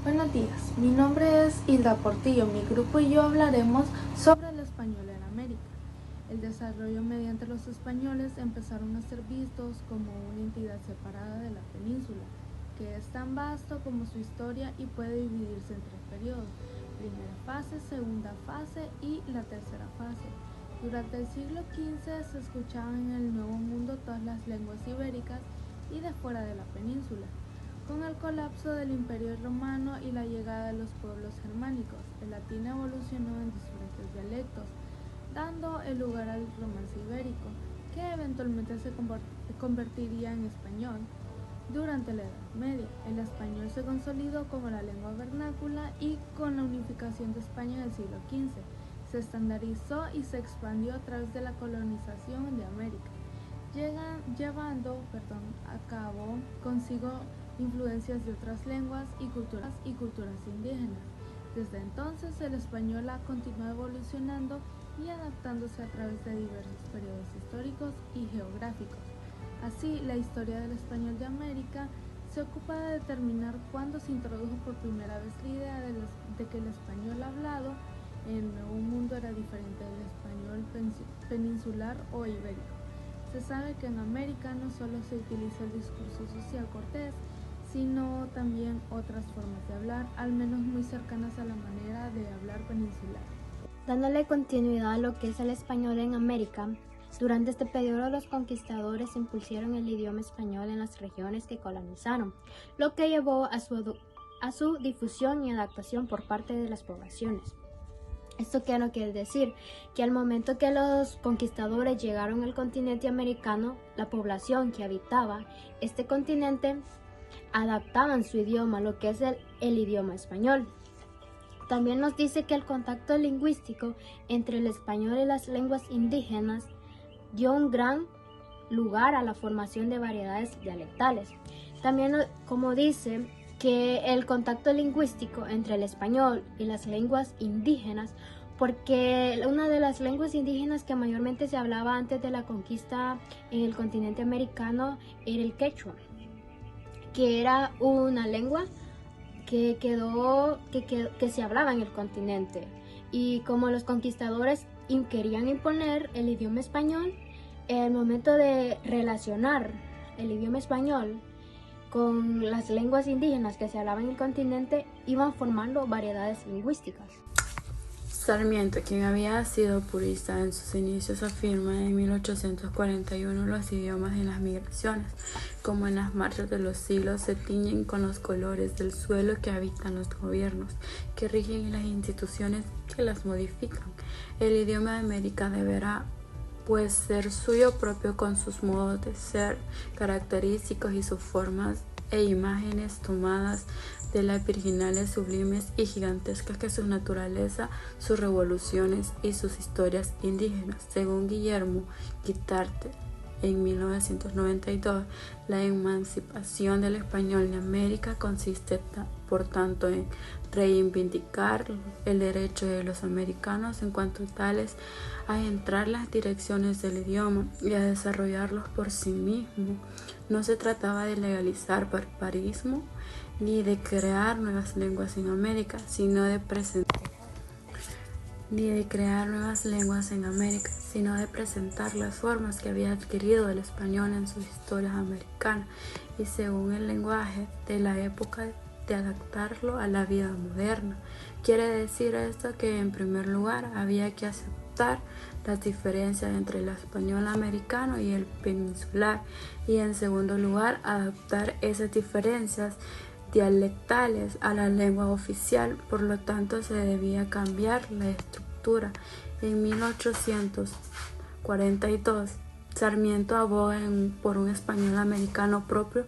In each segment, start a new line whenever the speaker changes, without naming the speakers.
Buenos días, mi nombre es Hilda Portillo. Mi grupo y yo hablaremos sobre el español en América. El desarrollo mediante los españoles empezaron a ser vistos como una entidad separada de la península, que es tan vasto como su historia y puede dividirse en tres periodos: primera fase, segunda fase y la tercera fase. Durante el siglo XV se escuchaban en el Nuevo Mundo todas las lenguas ibéricas y de fuera de la península. Con el colapso del Imperio Romano y la llegada de los pueblos germánicos, el latín evolucionó en diferentes dialectos, dando el lugar al romance ibérico, que eventualmente se convertiría en español. Durante la Edad Media, el español se consolidó como la lengua vernácula y con la unificación de España en el siglo XV, se estandarizó y se expandió a través de la colonización de América, llevando a cabo consigo influencias de otras lenguas y culturas indígenas. Desde entonces, el español ha continuado evolucionando y adaptándose a través de diversos periodos históricos y geográficos. Así, la historia del español de América se ocupa de determinar cuándo se introdujo por primera vez la idea de que el español hablado en el Nuevo Mundo era diferente del español peninsular o ibérico. Se sabe que en América no solo se utiliza el discurso social cortés, sino también otras formas de hablar, al menos muy cercanas a la manera de hablar peninsular.
Dándole continuidad a lo que es el español en América, durante este periodo los conquistadores impusieron el idioma español en las regiones que colonizaron, lo que llevó a su difusión y adaptación por parte de las poblaciones. Esto quiere decir que al momento que los conquistadores llegaron al continente americano, la población que habitaba este continente adaptaban su idioma a lo que es el idioma español. También nos dice que el contacto lingüístico entre el español y las lenguas indígenas dio un gran lugar a la formación de variedades dialectales. También, como dice, que el contacto lingüístico entre el español y las lenguas indígenas, porque una de las lenguas indígenas que mayormente se hablaba antes de la conquista en el continente americano era el quechua, que era una lengua que se hablaba en el continente. Y como los conquistadores querían imponer el idioma español, en el momento de relacionar el idioma español con las lenguas indígenas que se hablaban en el continente, iban formando variedades lingüísticas.
Sarmiento, quien había sido purista en sus inicios, afirma en 1841: los idiomas en las migraciones, como en las marchas de los siglos, se tiñen con los colores del suelo que habitan los gobiernos, que rigen y las instituciones que las modifican. El idioma de América deberá pues ser suyo propio, con sus modos de ser característicos y sus formas e imágenes tomadas de las virginales, sublimes y gigantescas que su naturaleza, sus revoluciones y sus historias indígenas. Según Guillermo Guitarte, en 1992, la emancipación del español en América consiste, por tanto, en reivindicar el derecho de los americanos en cuanto tales a entrar las direcciones del idioma y a desarrollarlos por sí mismo. No se trataba de legalizar barbarismo ni de crear nuevas lenguas en América, sino de presentar las formas que había adquirido el español en sus historias americanas y, según el lenguaje de la época, de adaptarlo a la vida moderna. Quiere decir esto que, en primer lugar, había que aceptar las diferencias entre el español americano y el peninsular, y en segundo lugar, adaptar esas diferencias dialectales a la lengua oficial. Por lo tanto, se debía cambiar la estructura. En 1842, Sarmiento aboga por un español americano propio,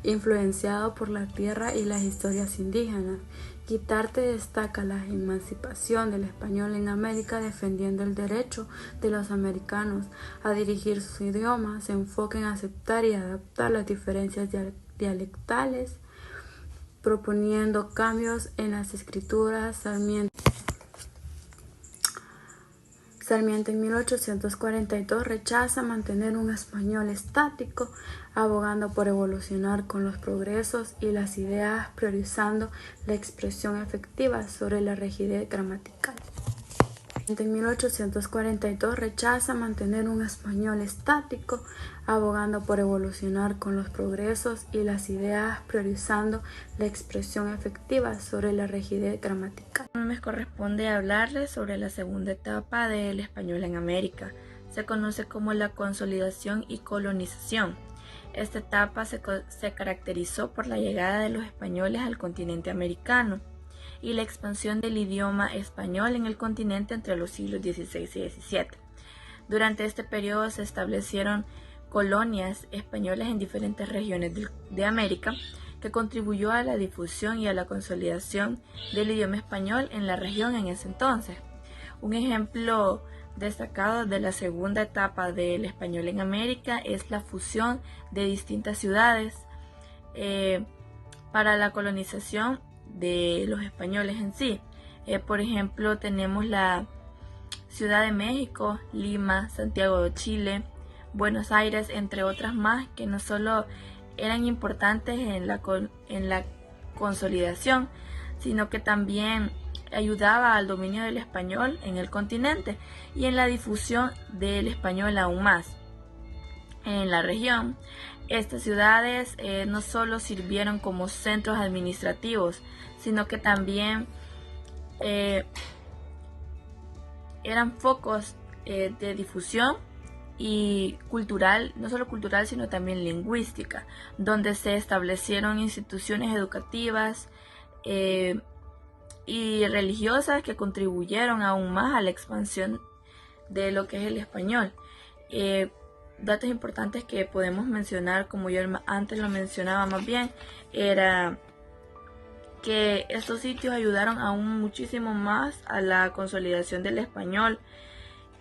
influenciado por la tierra y las historias indígenas. Guitarte destaca la emancipación del español en América, defendiendo el derecho de los americanos a dirigir su idioma. Se enfoca en aceptar y adaptar las diferencias dialectales, proponiendo Sarmiento en 1842 rechaza mantener un español estático, abogando por evolucionar con los progresos y las ideas, priorizando la expresión efectiva sobre la rigidez gramatical. En 1842 rechaza mantener un español estático, abogando por evolucionar con los progresos y las ideas, priorizando la expresión efectiva sobre la rigidez gramatical.
Me corresponde hablarles sobre la segunda etapa del español en América. Se conoce como la consolidación y colonización. Esta etapa se caracterizó por la llegada de los españoles al continente americano y la expansión del idioma español en el continente entre los siglos XVI y XVII. Durante este periodo se establecieron colonias españolas en diferentes regiones de América, que contribuyó a la difusión y a la consolidación del idioma español en la región en ese entonces. Un ejemplo destacado de la segunda etapa del español en América es la fusión de distintas ciudades para la colonización de los españoles en sí. Por ejemplo, tenemos la Ciudad de México, Lima, Santiago de Chile, Buenos Aires, entre otras más, que no solo eran importantes en la consolidación, sino que también ayudaba al dominio del español en el continente y en la difusión del español aún más en la región. Estas ciudades no solo sirvieron como centros administrativos, sino que también eran focos de difusión y cultural, no solo cultural, sino también lingüística, donde se establecieron instituciones educativas y religiosas que contribuyeron aún más a la expansión de lo que es el español. Datos importantes que podemos mencionar, como yo antes lo mencionaba más bien, era que estos sitios ayudaron aún muchísimo más a la consolidación del español,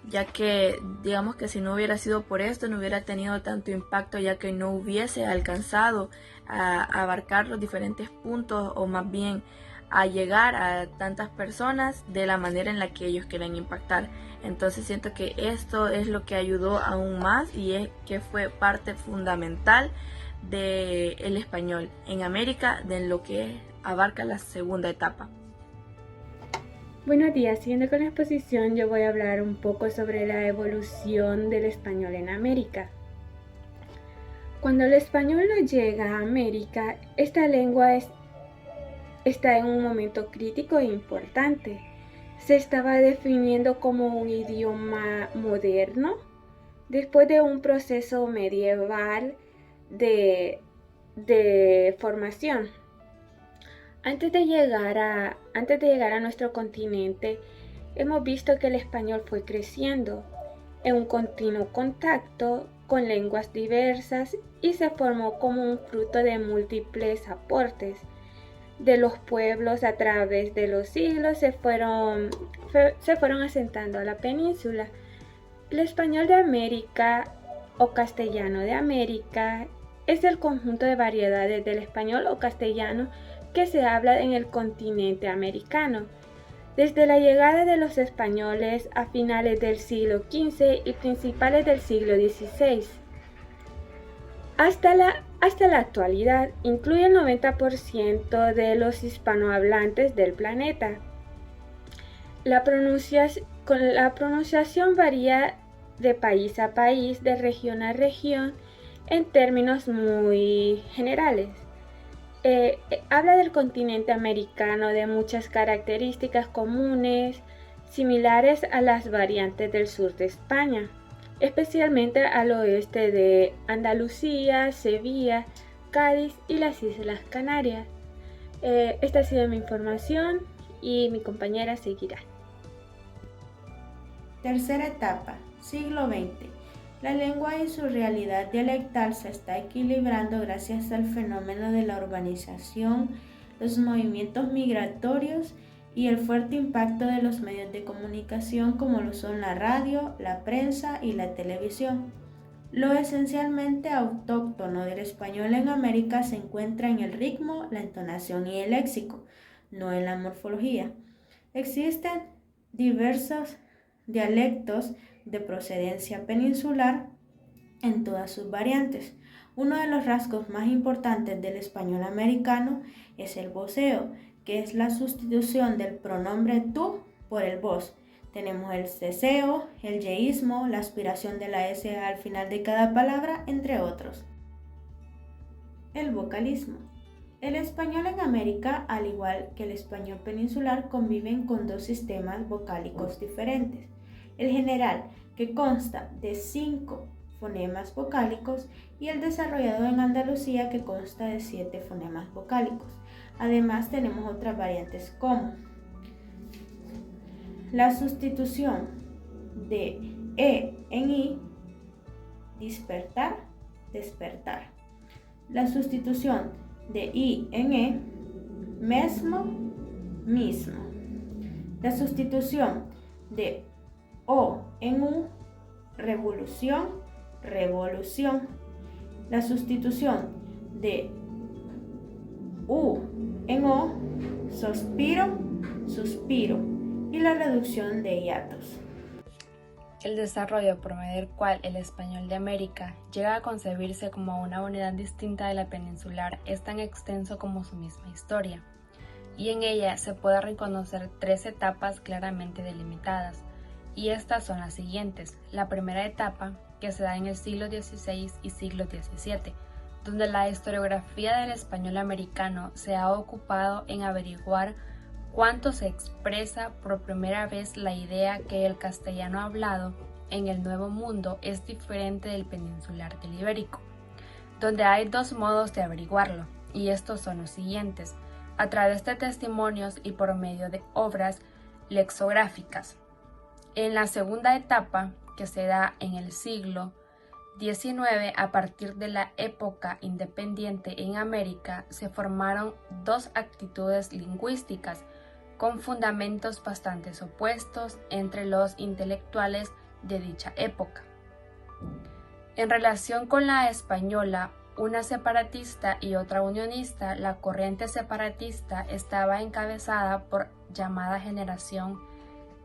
ya que digamos que si no hubiera sido por esto no hubiera tenido tanto impacto, ya que no hubiese alcanzado a abarcar los diferentes puntos, o más bien a llegar a tantas personas de la manera en la que ellos querían impactar. Entonces siento que esto es lo que ayudó aún más y es que fue parte fundamental del español en América, de lo que abarca la segunda etapa.
Buenos días, siguiendo con la exposición, yo voy a hablar un poco sobre la evolución del español en América. Cuando el español no llega a América, esta lengua está en un momento crítico e importante. Se estaba definiendo como un idioma moderno después de un proceso medieval de formación. Antes de llegar a nuestro continente, hemos visto que el español fue creciendo en un continuo contacto con lenguas diversas y se formó como un fruto de múltiples aportes de los pueblos. A través de los siglos se fueron asentando a la península. El español de América o castellano de América es el conjunto de variedades del español o castellano que se habla en el continente americano. Desde la llegada de los españoles a finales del siglo XV y principales del siglo XVI hasta la actualidad, incluye el 90% de los hispanohablantes del planeta. La pronunciación varía de país a país, de región a región, en términos muy generales. Habla del continente americano, de muchas características comunes, similares a las variantes del sur de España, especialmente al oeste de Andalucía, Sevilla, Cádiz y las Islas Canarias. Esta ha sido mi información y mi compañera seguirá.
Tercera etapa, siglo XX. La lengua y su realidad dialectal se está equilibrando gracias al fenómeno de la urbanización, los movimientos migratorios y el fuerte impacto de los medios de comunicación como lo son la radio, la prensa y la televisión. Lo esencialmente autóctono del español en América se encuentra en el ritmo, la entonación y el léxico, no en la morfología. Existen diversos dialectos de procedencia peninsular en todas sus variantes. Uno de los rasgos más importantes del español americano es el voceo, que es la sustitución del pronombre tú por el vos. Tenemos el ceseo, el yeísmo, la aspiración de la S al final de cada palabra, entre otros. El vocalismo. El español en América, al igual que el español peninsular, conviven con dos sistemas vocálicos diferentes. El general, que consta de 5 fonemas vocálicos, y el desarrollado en Andalucía, que consta de 7 fonemas vocálicos. Además, tenemos otras variantes como la sustitución de E en I, despertar, despertar. La sustitución de I en E, mesmo, mismo. La sustitución de O en U, revolución, revolución. La sustitución de U en O, suspiro, suspiro. Y la reducción de hiatos.
El desarrollo por medio del cual el español de América llega a concebirse como una unidad distinta de la peninsular es tan extenso como su misma historia, y en ella se puede reconocer 3 etapas claramente delimitadas, y estas son las siguientes. La primera etapa, que se da en el siglo XVI y siglo XVII, donde la historiografía del español americano se ha ocupado en averiguar cuánto se expresa por primera vez la idea que el castellano hablado en el Nuevo Mundo es diferente del peninsular del ibérico, donde hay 2 modos de averiguarlo, y estos son los siguientes: a través de testimonios y por medio de obras lexicográficas. En la segunda etapa, que se da en el siglo XIX, a partir de la época independiente en América, se formaron 2 actitudes lingüísticas con fundamentos bastante opuestos entre los intelectuales de dicha época. En relación con la española, una separatista y otra unionista, la corriente separatista estaba encabezada por llamada generación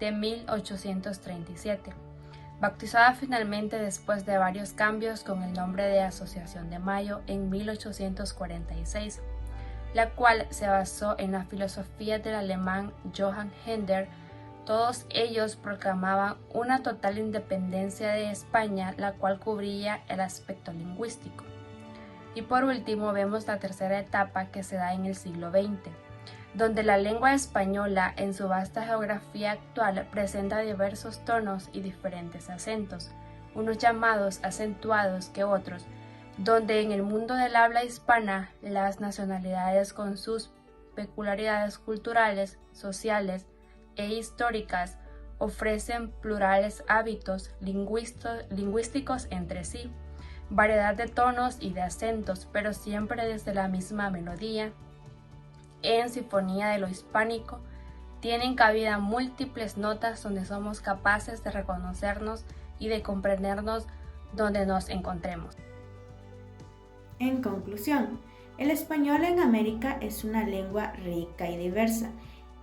de 1837, bautizada finalmente después de varios cambios con el nombre de Asociación de Mayo en 1846, la cual se basó en la filosofía del alemán Johann Herder. Todos ellos proclamaban una total independencia de España, la cual cubría el aspecto lingüístico. Y por último vemos la tercera etapa, que se da en el siglo XX, donde la lengua española en su vasta geografía actual presenta diversos tonos y diferentes acentos, unos llamados acentuados que otros, donde en el mundo del habla hispana las nacionalidades con sus peculiaridades culturales, sociales e históricas ofrecen plurales hábitos lingüísticos entre sí, variedad de tonos y de acentos, pero siempre desde la misma melodía. En sinfonía de lo hispánico tienen cabida múltiples notas donde somos capaces de reconocernos y de comprendernos donde nos encontremos.
En conclusión, el español en América es una lengua rica y diversa,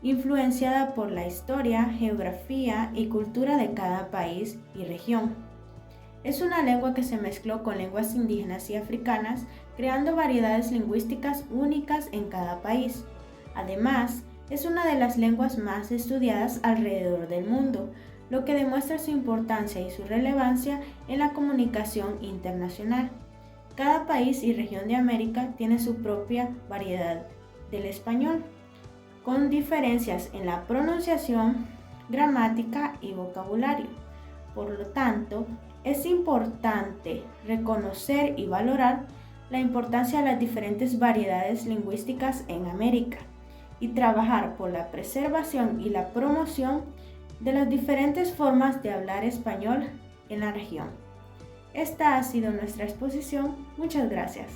influenciada por la historia, geografía y cultura de cada país y región. Es una lengua que se mezcló con lenguas indígenas y africanas, creando variedades lingüísticas únicas en cada país. Además, es una de las lenguas más estudiadas alrededor del mundo, lo que demuestra su importancia y su relevancia en la comunicación internacional. Cada país y región de América tiene su propia variedad del español, con diferencias en la pronunciación, gramática y vocabulario. Por lo tanto, es importante reconocer y valorar la importancia de las diferentes variedades lingüísticas en América y trabajar por la preservación y la promoción de las diferentes formas de hablar español en la región. Esta ha sido nuestra exposición. Muchas gracias.